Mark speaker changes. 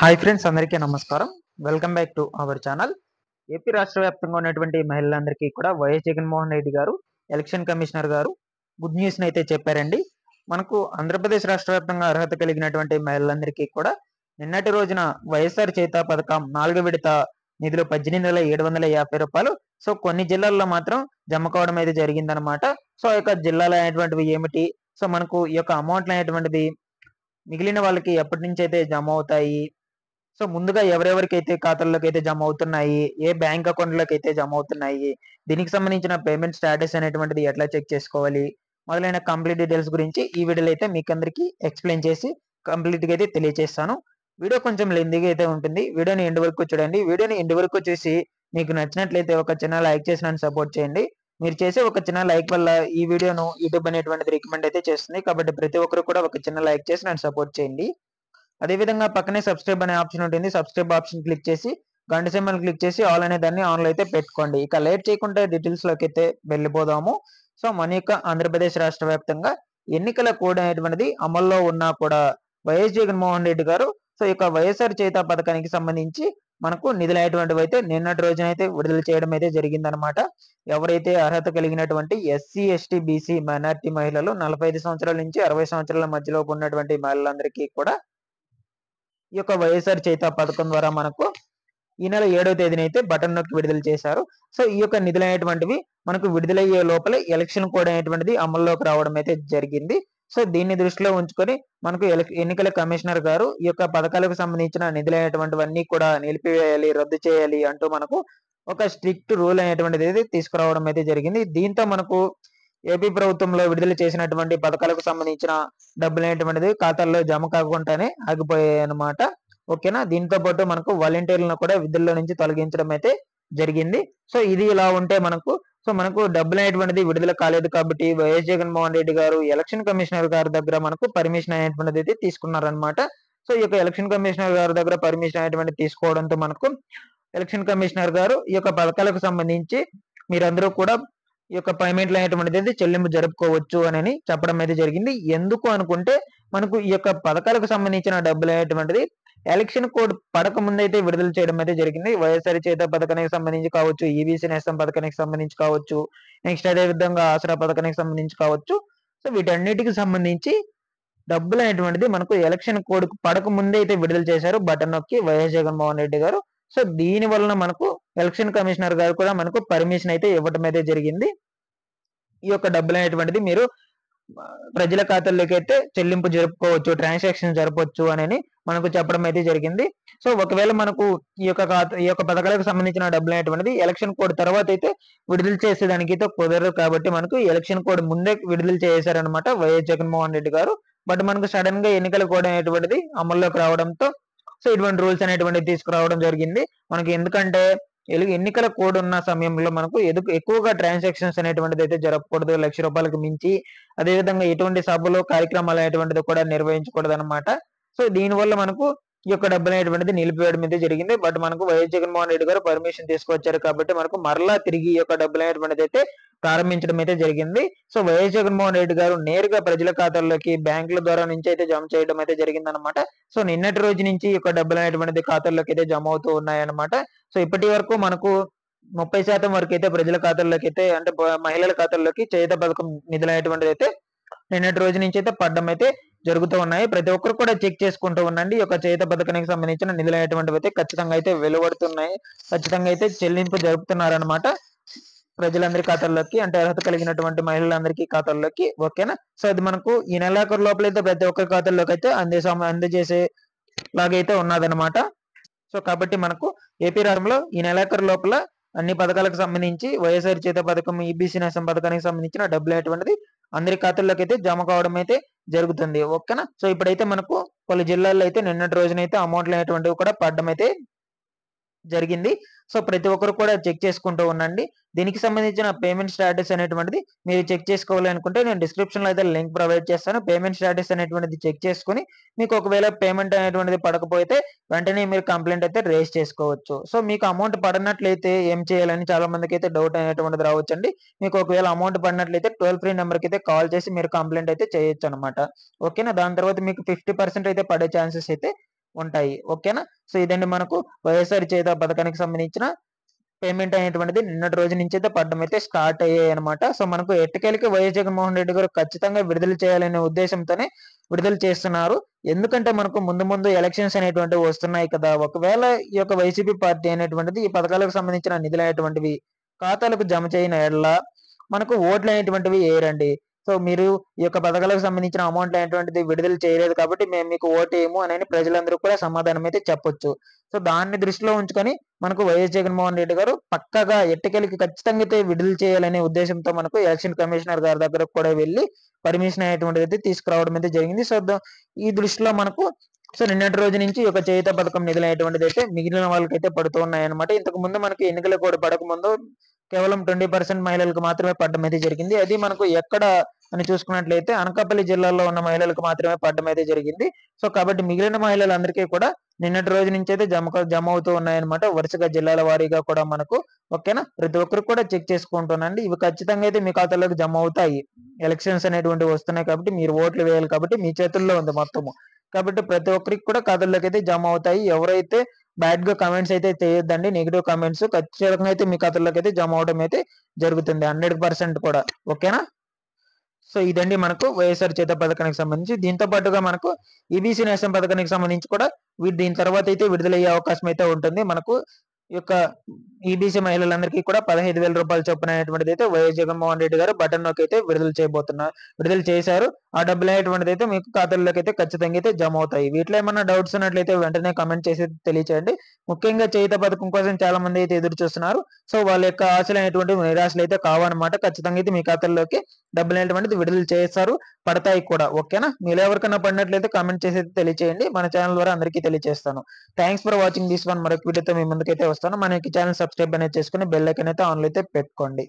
Speaker 1: Hi friends, అందరికీ నమస్కారం. Welcome back to our channel. AP రాష్ట్ర వ్యాప్తంగా ఉన్నటువంటి మహిళలందరికీ కూడా వైఎస్ జగన్మోహన్ రెడ్డి గారు, ఎలక్షన్ కమిషనర్ గారు గుడ్ న్యూస్‌ని అయితే చెప్పారండి. మనకు ఆంధ్రప్రదేశ్ రాష్ట్ర వ్యాప్తంగా అర్హత కలిగినటువంటి మహిళలందరికీ కూడా నిన్నటి రోజున వైఎస్ఆర్ చేయూత పథకం 4వ విడత నిధులు రూ. 18,750 సో కొన్ని జిల్లాల్లో మాత్రం జమ కావడం అయితే జరిగిందనమాట. సో ఆ యొక్క జిల్లాలు అనేటువంటివి ఏమిటి? సో మనకు ఈ యొక్క అమౌంట్లు అనేటువంటిది మిగిలిన వాళ్ళకి ఎప్పటి నుంచి అయితే జమ అవుతాయి? సో ముందుగా ఎవరెవరికైతే ఖాతాల్లోకైతే జమ అవుతున్నాయి, ఏ బ్యాంక్ అకౌంట్‌లోకైతే జమ అవుతున్నాయి, దీనికి సంబంధించిన పేమెంట్ స్టేటస్ అనేటువంటిది ఎట్లా చెక్ చేసుకోవాలి, మొదలైన కంప్లీట్ డీటెయిల్స్ గురించి ఈ వీడియోలో అయితే మీకందరికీ ఎక్స్‌ప్లెయిన్ చేసి కంప్లీట్‌గా అయితే తెలియజేస్తాను. వీడియో కొంచెం లెంతీగా అయితే ఉంటుంది. వీడియోని ఎండ్ వరకు చూడండి. వీడియోని ఎండ్ వరకు చూసి మీకు నచ్చినట్లయితే ఒక చిన్న లైక్ చేసి నన్ను సపోర్ట్ చేయండి. మీరు చేసే ఒక చిన్న లైక్ వల్ల ఈ వీడియోను యూట్యూబ్ అనేటువంటిది రికమెండ్ అయితే చేస్తుంది. కాబట్టి ప్రతి ఒక్కరు కూడా ఒక చిన్న లైక్ చేసి నన్ను సపోర్ట్ చేయండి. అదేవిధంగా పక్కనే సబ్స్క్రైబ్ అనే ఆప్షన్ ఉంటుంది. సబ్స్క్రైబ్ ఆప్షన్ క్లిక్ చేసి గంట సింబల్ క్లిక్ చేసి ఆల్ అనే దాన్ని ఆన్‌లో అయితే పెట్టుకోండి. ఇక లేట్ చేయకుండా డీటెయిల్స్‌లోకి అయితే వెళ్ళిపోదాము. సో మన యొక్క ఆంధ్రప్రదేశ్ రాష్ట్ర వ్యాప్తంగా ఎన్నికల కోడ్ అనేటువంటిది అమల్లో ఉన్నా కూడా వైఎస్ జగన్మోహన్ రెడ్డి గారు సో ఇక వైఎస్ఆర్ చేయూత పథకానికి సంబంధించి మనకు నిధులైనటువంటివి అయితే నిన్నటి రోజున అయితే విడుదల చేయడం అయితే జరిగిందనమాట. ఎవరైతే అర్హత కలిగినటువంటి ఎస్సీ, ఎస్టీ, బీసీ, మైనారిటీ మహిళలు 45 సంవత్సరాల నుంచి 60 సంవత్సరాల మధ్యలోపు ఉన్నటువంటి మహిళలందరికీ కూడా ఈ యొక్క వైఎస్ఆర్ చేయూత పథకం ద్వారా మనకు ఈ నెల 7వ తేదీన అయితే బటన్ నొక్కి విడుదల చేశారు. సో ఈ యొక్క నిధులు అనేటువంటివి మనకు విడుదలయ్యే లోపల ఎలక్షన్ కోడ్ అనేటువంటిది అమల్లోకి రావడం అయితే జరిగింది. సో దీన్ని దృష్టిలో ఉంచుకొని మనకు ఎన్నికల కమిషనర్ గారు ఈ యొక్క పథకాలకు సంబంధించిన నిధులు అనేటువంటివన్నీ కూడా నిలిపివేయాలి, రద్దు చేయాలి అంటూ మనకు ఒక స్ట్రిక్ట్ రూల్ అనేటువంటిది అయితే తీసుకురావడం అయితే జరిగింది. దీంతో మనకు ఏపీ ప్రభుత్వంలో విడుదల చేసినటువంటి పథకాలకు సంబంధించిన డబ్బులు అనేటువంటిది ఖాతాల్లో జమ కాకుండానే ఆగిపోయాయి అన్నమాట. ఓకేనా. దీంతో పాటు మనకు వాలంటీర్లను కూడా విధుల్లో నుంచి తొలగించడం అయితే జరిగింది. సో ఇది ఇలా ఉంటే మనకు డబ్బులు అనేటువంటిది విడుదల కాలేదు కాబట్టి వైఎస్ జగన్మోహన్ రెడ్డి గారు ఎలక్షన్ కమిషనర్ గారి దగ్గర మనకు పర్మిషన్ అనేటువంటిది అయితే తీసుకున్నారనమాట. సో ఈ యొక్క ఎలక్షన్ కమిషనర్ గారి దగ్గర పర్మిషన్ అనేటువంటిది తీసుకోవడంతో మనకు ఎలక్షన్ కమిషనర్ గారు ఈ యొక్క పథకాలకు సంబంధించి మీరందరూ కూడా ఈ యొక్క పేమెంట్లు అనేటువంటిది చెల్లింపు జరుపుకోవచ్చు అని చెప్పడం అయితే జరిగింది. ఎందుకు అనుకుంటే మనకు ఈ యొక్క పథకాలకు సంబంధించిన డబ్బులు అనేటువంటిది ఎలక్షన్ కోడ్ పడక ముందైతే విడుదల చేయడం అయితే జరిగింది. వైఎస్ఆర్ చేయూత పథకానికి సంబంధించి కావచ్చు, ఈబీసీ నేస్తం పథకానికి సంబంధించి కావచ్చు, నెక్స్ట్ అదే విధంగా ఆసరా పథకానికి సంబంధించి కావచ్చు. సో వీటన్నిటికి సంబంధించి డబ్బులు అనేటువంటిది మనకు ఎలక్షన్ కోడ్ పడక ముందే అయితే విడుదల చేశారు బటన్ నొక్కి వైఎస్ జగన్మోహన్ రెడ్డి గారు. సో దీని వలన మనకు ఎలక్షన్ కమిషనర్ గారు కూడా మనకు పర్మిషన్ అయితే ఇవ్వడం అయితే జరిగింది. ఈ యొక్క డబ్బులు అనేటువంటిది మీరు ప్రజల ఖాతాల్లోకి అయితే చెల్లింపు జరుపుకోవచ్చు, ట్రాన్సాక్షన్ జరపొచ్చు అని మనకు చెప్పడం అయితే జరిగింది. సో ఒకవేళ మనకు ఈ యొక్క పథకాలకు సంబంధించిన డబ్బులు అనేటువంటిది ఎలక్షన్ కోడ్ తర్వాత అయితే విడుదల చేసేదానికి అయితే కుదరదు కాబట్టి మనకు ఎలక్షన్ కోడ్ ముందే విడుదల చేశారనమాట వైఎస్ జగన్మోహన్ రెడ్డి గారు. బట్ మనకు సడన్ గా ఎన్నికల కోడ్ అనేటువంటిది అమల్లోకి రావడంతో సో ఇటువంటి రూల్స్ అనేటువంటివి తీసుకురావడం జరిగింది. మనకి ఎందుకంటే ఎన్నికల కోడ్ ఉన్న సమయంలో మనకు ఎక్కువగా ట్రాన్సాక్షన్స్ అనేటువంటిది అయితే జరపకూడదు. రూ. 1,00,000 మించి అదేవిధంగా ఎటువంటి సభలు, కార్యక్రమాలు అనేటువంటిది కూడా నిర్వహించకూడదు అనమాట. సో దీనివల్ల మనకు ఈ యొక్క డబ్బులు అనేటువంటిది నిలిపివేయడం అయితే జరిగింది. బట్ మనకు వైఎస్ జగన్మోహన్ రెడ్డి గారు పర్మిషన్ తీసుకొచ్చారు కాబట్టి మనకు మరలా తిరిగి ఈ యొక్క డబ్బులు అనేటువంటిది అయితే ప్రారంభించడం అయితే జరిగింది. సో వైఎస్ జగన్మోహన్ రెడ్డి గారు నేరుగా ప్రజల ఖాతాల్లోకి బ్యాంకుల ద్వారా నుంచి అయితే జమ చేయడం అయితే జరిగిందనమాట. సో నిన్నటి రోజు నుంచి ఈ యొక్క డబ్బులు అనేటువంటిది ఖాతాల్లోకి అయితే జమ అవుతూ ఉన్నాయన్నమాట. సో ఇప్పటి వరకు మనకు 30% వరకు అయితే ప్రజల ఖాతాల్లోకి అయితే అంటే మహిళల ఖాతాల్లోకి చేయూత పథకం నిధులు అనేటువంటిది అయితే నిన్నటి రోజు నుంచి అయితే పడడం అయితే జరుగుతూ ఉన్నాయి. ప్రతి ఒక్కరు కూడా చెక్ చేసుకుంటూ ఉండండి. ఈ యొక్క చేయూత పథకానికి సంబంధించిన నిధులు అనేటువంటివి అయితే ఖచ్చితంగా అయితే వెలువడుతున్నాయి. ఖచ్చితంగా అయితే చెల్లింపు జరుపుతున్నారనమాట ప్రజలందరి ఖాతాల్లోకి, అంటే అర్హత కలిగినటువంటి మహిళలందరికీ ఖాతాల్లోకి. ఓకేనా. సో అది మనకు ఈ నెలాఖరు లోపల అయితే ప్రతి ఒక్కరి ఖాతాల్లోకి అయితే అందజేసే లాగైతే ఉన్నదనమాట. సో కాబట్టి మనకు ఏపీ రాష్ట్రంలో ఈ నెలాఖరు లోపల అన్ని పథకాలకు సంబంధించి వైఎస్ఆర్ చేయూత పథకం, ఈబీసీ నేస్తం పథకానికి సంబంధించిన డబ్బులు అనేటువంటిది అందరి ఖాతాల్లోకి అయితే జమ కావడం అయితే జరుగుతుంది. ఓకేనా. సో ఇప్పుడైతే మనకు పలు జిల్లాల్లో అయితే నిన్నటి రోజునైతే అమౌంట్లు అనేటువంటివి కూడా పడడం అయితే జరిగింది. సో ప్రతి ఒక్కరు కూడా చెక్ చేసుకుంటూ ఉండండి. దీనికి సంబంధించిన పేమెంట్ స్టేటస్ అనేటువంటిది మీరు చెక్ చేసుకోవాలి అనుకుంటే నేను డిస్క్రిప్షన్‌లో అయితే లింక్ ప్రొవైడ్ చేస్తాను. పేమెంట్ స్టేటస్ అనేటువంటిది చెక్ చేసుకొని మీకు ఒకవేళ పేమెంట్ అనేటువంటిది పడకపోతే వెంటనే మీరు కంప్లెయింట్ అయితే రైజ్ చేసుకోవచ్చు. సో మీకు అమౌంట్ పడనట్లయితే ఏం చేయాలని చాలా మందికైతే డౌట్ అనేటువంటిది రావచ్చండి. మీకు ఒకవేళ అమౌంట్ పడినట్లయితే టోల్ ఫ్రీ నంబర్‌కి అయితే కాల్ చేసి మీరు కంప్లెయింట్ అయితే చేయొచ్చనమాట. ఓకేనా. దాని తర్వాత మీకు 50% అయితే పడే ఛాన్సెస్ అయితే ఉంటాయి. ఓకేనా? సో ఇదండి మనకు వైఎస్ఆర్ చేయుత పథకానికి సంబంధించిన పేమెంట్ అనేటువంటిది నిన్నటి రోజు నుంచి అయితే పడడం అయితే స్టార్ట్ అయ్యాయన్నమాట. సో మనకు ఎట్టకేలకి వైఎస్ జగన్మోహన్ రెడ్డి గారు ఖచ్చితంగా విడుదల చేయాలనే ఉద్దేశంతోనే విడుదల చేస్తున్నారు. ఎందుకంటే మనకు ముందు ముందు ఎలక్షన్స్ అనేటువంటివి వస్తున్నాయి కదా! ఒకవేళ ఈ యొక్క వైసీపీ పార్టీ అనేటువంటిది ఈ పథకాలకు సంబంధించిన నిధులనేటువంటివి ఖాతాలకు జమ చేయని యెడల మనకు ఓట్లనేటువంటివి ఎయరండి. సో మీరు ఈ యొక్క పథకాలకు సంబంధించిన అమౌంట్ అనేటువంటిది విడుదల చేయలేదు కాబట్టి మేము మీకు ఓటేయము అనని ప్రజలందరూ కూడా సమాధానం అయితే చెప్పొచ్చు. సో దాన్ని దృష్టిలో ఉంచుకొని మనకు వైఎస్ జగన్మోహన్ రెడ్డి గారు పక్కాగా ఎట్టకేలకి ఖచ్చితంగా అయితే విడుదల చేయాలనే ఉద్దేశంతో మనకు ఎలక్షన్ కమిషనర్ గారి దగ్గరకు కూడా వెళ్లి పర్మిషన్ అనేటువంటిది అయితే తీసుకురావడం అయితే జరిగింది. సో ఈ దృష్టిలో మనకు సో నిన్నటి రోజు నుంచి ఈ యొక్క చేయూత పథకం నిధులు అనేటువంటిది అయితే మిగిలిన వాళ్ళకైతే పడుతూ ఉన్నాయన్నమాట. ఇంతకు ముందు మనకి ఎన్నికల కోడ్ పడకముందు కేవలం 20% మహిళలకు మాత్రమే పడడం అయితే జరిగింది. అది మనకు ఎక్కడ అని చూసుకున్నట్లయితే అనకాపల్లి జిల్లాలో ఉన్న మహిళలకు మాత్రమే పడడం అయితే జరిగింది. సో కాబట్టి మిగిలిన మహిళలందరికీ కూడా నిన్నటి రోజు నుంచి అయితే జమ అవుతూ ఉన్నాయన్నమాట. వరుసగా జిల్లాల వారీగా కూడా మనకు ఓకేనా? ప్రతి ఒక్కరు కూడా చెక్ చేసుకుంటున్నాండి. ఇవి ఖచ్చితంగా అయితే మీ ఖాతాలోకి జమ అవుతాయి. ఎలక్షన్స్ అనేటువంటివి వస్తున్నాయి కాబట్టి మీరు ఓట్లు వేయాలి కాబట్టి మీ చేతుల్లో ఉంది మొత్తము. కాబట్టి ప్రతి ఒక్కరికి కూడా ఖాతాల్లోకి అయితే జమ అవుతాయి. ఎవరైతే బ్యాడ్‌గా కామెంట్స్ అయితే చేయొద్దండి. నెగెటివ్ కామెంట్స్ ఖచ్చితంగా అయితే మీ ఖాతాల్లోకి అయితే జమ అవ్వడం అయితే జరుగుతుంది. 100% కూడా. ఓకేనా? సో ఇదండి మనకు వైఎస్ఆర్ చేయూత పథకానికి సంబంధించి. దీంతో పాటుగా మనకు ఈబీసీ నేస్తం పథకానికి సంబంధించి కూడా దీని తర్వాత అయితే విడుదలయ్యే అవకాశం అయితే ఉంటుంది. మనకు ఈ యొక్క ఈబీసీ మహిళలందరికీ కూడా రూ. 15,000 చొప్పున అనేటువంటిదైతే వైఎస్ జగన్మోహన్ రెడ్డి గారు బటన్ నొక్కి అయితే విడుదల చేశారు. ఆ డబ్బులు అనేటువంటిదైతే మీకు ఖాతాల్లోకి అయితే ఖచ్చితంగా అయితే జమ అవుతాయి. వీటిలో ఏమన్నా డౌట్స్ ఉన్నట్లయితే వెంటనే కామెంట్ చేసి తెలియచేయండి. ముఖ్యంగా చేయూత పథకం కోసం చాలా మంది అయితే ఎదురు చూస్తున్నారు. సో వాళ్ళ యొక్క ఆశలు అనేటువంటివి నిరాశలు అయితే కావన్నమాట. ఖచ్చితంగా అయితే మీ ఖాతాల్లోకి డబ్బులు అనేటువంటిది విడుదల చేస్తారు. పడతాయి కూడా. ఓకేనా? మీలో ఎవరికైనా పడినట్లయితే కామెంట్ చేసి అయితే తెలియచేయండి. మన ఛానల్ ద్వారా అందరికీ తెలియజేస్తాను. Thanks for watching this one. మరొక వీడియోతో మీ ముందుకైతే వస్తాను. మన ఛానల్ సబ్స్క్రైబ్ అనేది చేసుకొని బెల్ ఐకాన్ అయితే ఆన్‌లో అయితే పెట్టుకోండి.